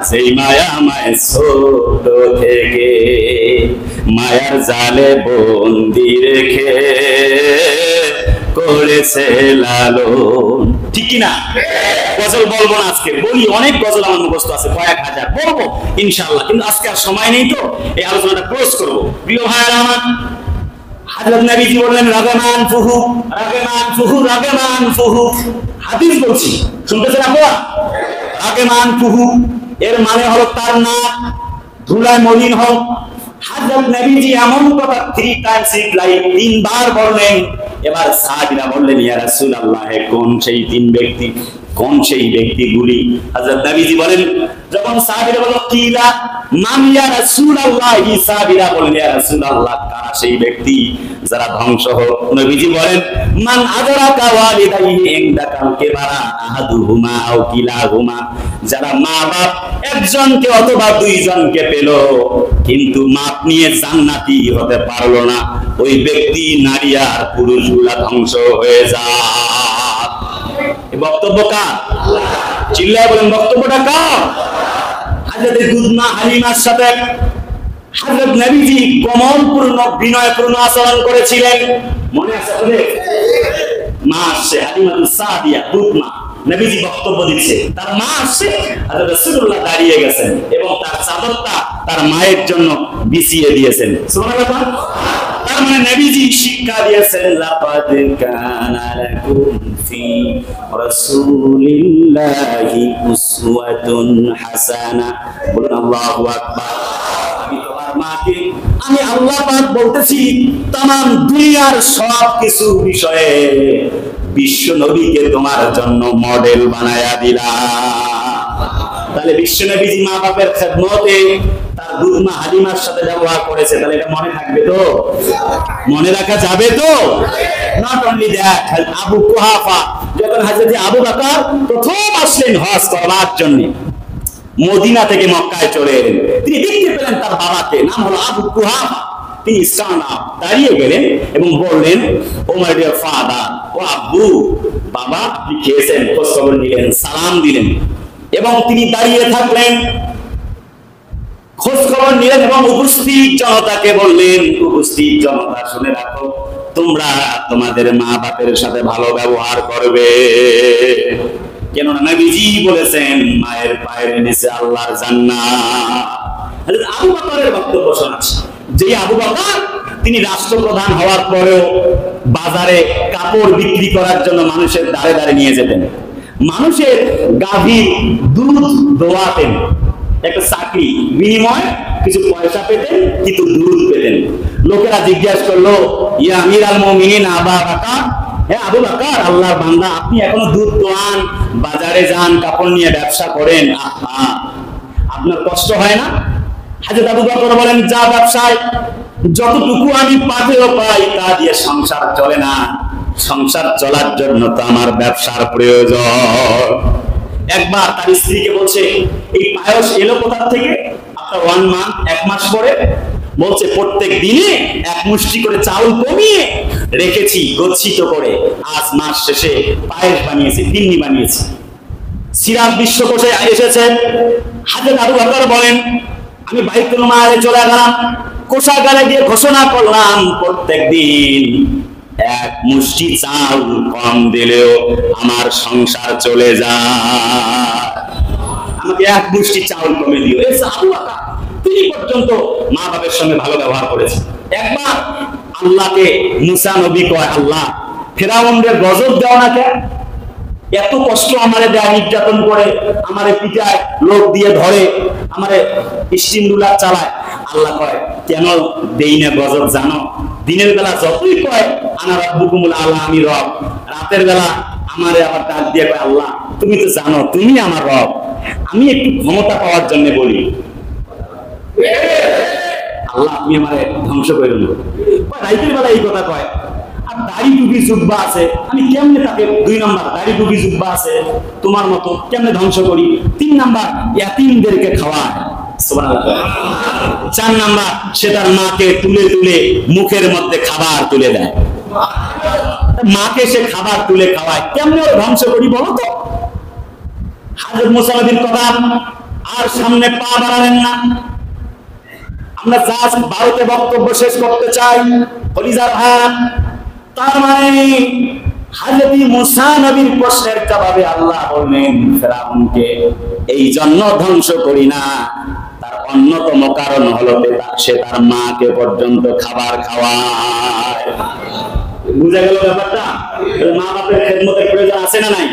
সেই মায়া মায়ের ছোট থেকে মায়ার জালে বন্দি রেখে করেছে লালন। ঠিক কিনা? গজল বলবো না আজকে, বলি অনেক গজল আমার মুখস্থ আছে, কয়েক হাজার বলবো ইনশাআল্লাহ, কিন্তু আজকে আর সময় নেই, তো এই আলোচনাটা ক্লোজ করবো। প্রিয় ভাইয়েরা আমার, হযরত নবীজি বললেন রাগমান ফুহু, রাগমান ফুহু, রাগমান ফুহু। হাদিস বলছি, শুনতেছেন আপনারা? রাগমান ফুহু এর মানে হলো তার নাক ধুলায় মলিন হোক। হযরত নবীজি এমন কথা 3 টাইমস রিপ্লাই 3 বার বললেন। এবার সাহাবীরা বললেন ইয়া রাসূলুল্লাহ, কোন সেই 3 ব্যক্তি, কোন সেই ব্যক্তিগুলি? হযরত নবীজি বলেন, যখন সাহাবীরা বলল কিলা মান ইয়া রাসূলুল্লাহ, সাহাবীরা বলেন ইয়া রাসূলুল্লাহ, কারা সেই ব্যক্তি যারা ধ্বংস হোক? নবীজি বলেন মান আদরাকা ওয়ালিদাইহি ইনদাকাল কিবারা আহাদুহুমা আও কিলাহুমা, যারা মা বাপ একজনকে অথবা দুইজনকে পেল কিন্তু মাপ নিয়ে জান্নাতি হতে পারলো না, ওই ব্যক্তি নারী আর পুরুষগুলা ধ্বংস হয়ে যায়। বক্তব্য কার? চিল্লায় বলেন বক্তব্যটা কার? হযরত দুধমা হালিমার সাথে হযরত নবীজি কোমলপূর্ণ বিনয়পূর্ণ আচরণ করেছিলেন, মনে আছে আপনাদের? মা আসছে হালিমাতুস সাদিয়া, দুধমা, নবীজি বক্তব্য দিচ্ছে, তার মা আসছে, হযরত রাসূলুল্লাহ দাঁড়িয়ে গেছেন এবং তার চাদরটা তার মায়ের জন্য বিছিয়ে দিয়েছেন। সুবহানাল্লাহ। তার মানে নবীজি শিক্ষা দিয়েছেন লাকাদ কানা লাকুম ফি রাসূলিল্লাহি উসওয়াতুন হাসানা। বলুন আল্লাহু আকবার। আমি তোমার মাকে, আমি আল্লাহ পাক বলতেছি, तमाम দুনিয়ার সব কিছু বিষয়ে বিশ্ব নবীকে তোমার জন্য মডেল বানায়া দিলাম। তাহলে বিশ্ব নবীজি মা বাপের খেদমতে তার দুধমা হালিমার সাথে ব্যবহার করেছে, তাহলে এটা মনে থাকবে তো? মনে রাখা যাবে তো? Not only that, Abu Quhafa যখন হযরত আবু বকর প্রথম আসলেন হজ করার জন্য, মদিনা থেকে মক্কায় চলে এলেন, তিনি দেখতে পেলেন তার বাবাকে, নাম হলো আবু কুহাফা। তিনি স্ট্যান্ড আপ দাঁড়িয়ে গেলেন এবং বললেন, ও মাই ডিয়ার ফাদার, ও আব্বু, বাবা আপনি খেয়েছেন? খোঁজ খবর নিলেন, সালাম দিলেন এবং তিনি দাঁড়িয়ে থাকলেন, খোঁজ খবর নিলেন এবং উপস্থিত জনতাকে বললেন, উপস্থিত জনতা শুনে রাখো, তোমরা তোমাদের মা বাপের সাথে ভালো ব্যবহার করবে, কেননা নবীজি বলেছেন মায়ের পায়ের নিচে আল্লাহর জান্নাত। আবু বকরের বক্তব্য শোনাচ্ছি, যে আবু বকর তিনি রাষ্ট্রপ্রধান হওয়ার পরেও বাজারে কাপড় বিক্রি করার জন্য মানুষের দাঁড়ে দাঁড়ে নিয়ে যেতেন, মানুষের গাভীর দুধ দোয়াতেন, একটা চাকরি বিনিময়ে কিছু পয়সা পেতেন কিন্তু দুধ পেতেন। লোকেরা জিজ্ঞাসা করলো, ইয়া আমিরুল মুমিনিন আবু বকর, হ্যাঁ আবু বকর আল্লাহর বান্দা, আপনি এখনো দুধ দোয়ান, বাজারে যান, কাপড় নিয়ে ব্যবসা করেন, আপনার কষ্ট হয় না? হযরত আবু বকর বলেন, যা ব্যবসায় যতটুকু আমি পাতেও পাই তা দিয়ে সংসার চলে না, সংসার চলার জন্য তো আমার ব্যবসার প্রয়োজন। একবার তার স্ত্রীকে বলছে, এই পায়েস এলো কোথা থেকে? আপনার 1 মান্থ, 1 মাস পরে। বলছে প্রত্যেক দিনে 1 মুষ্টি করে চাউল কমিয়ে রেখেছি গচ্ছিত করে, আজ মাস শেষে পায়েস বানিয়েছি, পিন্নি বানিয়েছি। সিরাজ বিশ্বকোষে এসেছে। হযরত আবু বকর বলেন, আমি বাইতুল মালে চলে গেলাম, কোষাগারে গিয়ে ঘোষণা করলাম প্রত্যেক দিন 1 মুষ্টি চাউল কম দিলেও আমার সংসার চলে যায়, আমাকে 1 মুষ্টি চাউল কমে দিও। এই আবু বকর তিনি পর্যন্ত মা বাবার সঙ্গে ভালো ব্যবহার করেছে। একবার আল্লাহকে মুসা নবী কয়, আল্লাহ ফেরাউনের গজব দাও না কেন? এত কষ্ট আমারে দেয়, নির্যাতন করে, আমারে পিটায়, লোক দিয়ে ধরে, আমারে স্টিমরুলা চালায়। আল্লাহ কয়, কেন দেই না গজব জানো? দিনের বেলা যতই কয় আনা রাব্বুকুমুল আলা, আমি রব, রাতের বেলা আমারে আবার ডাক দিয়ে কয়, আল্লাহ তুমি তো জানো তুমি আমার রব, আমি একটু ক্ষমতা পাওয়ার জন্য বলি, আল্লাহ আপনি আমারে ধ্বংস করে দেন। রাতের বেলা এই কথা কয়। আর দাড়ি টুপি জুব্বা আছে, আমি কেমনে তাকে 2 নাম্বার দাড়ি টুপি জুব্বা আছে তোমার মতো কেমনে ধ্বংস করি? 3 নাম্বার ইয়াতিমদেরকে খাওয়ায়, সুবহানাল্লাহ। 4 নাম্বার সে তার মাকে তুলে তুলে মুখের মধ্যে খাবার তুলে দেয়, মাকে সে খাবার তুলে খাওয়ায়, কেমনে ওর ধ্বংস করি বলো তো? হযরত মুসা নবীর কথা আর সামনে পা বাড়ালেন না। আমরা জাস্ট ভারতে বক্তব্য শেষ করতে চাই, কলিজার ভাত। তার মানে হযরত মুসা নবীর প্রশ্নের জবাবে আল্লাহ বললেন ফিরআউনকে এই জন্য ধ্বংস করি না, তার অন্যতম কারণ হলো সে তার মাকে পর্যন্ত খাবার খাওয়ায়। বুঝা গেল ব্যাপারটা? মা বাপের খেদমতের প্রয়োজন আছে না নাই?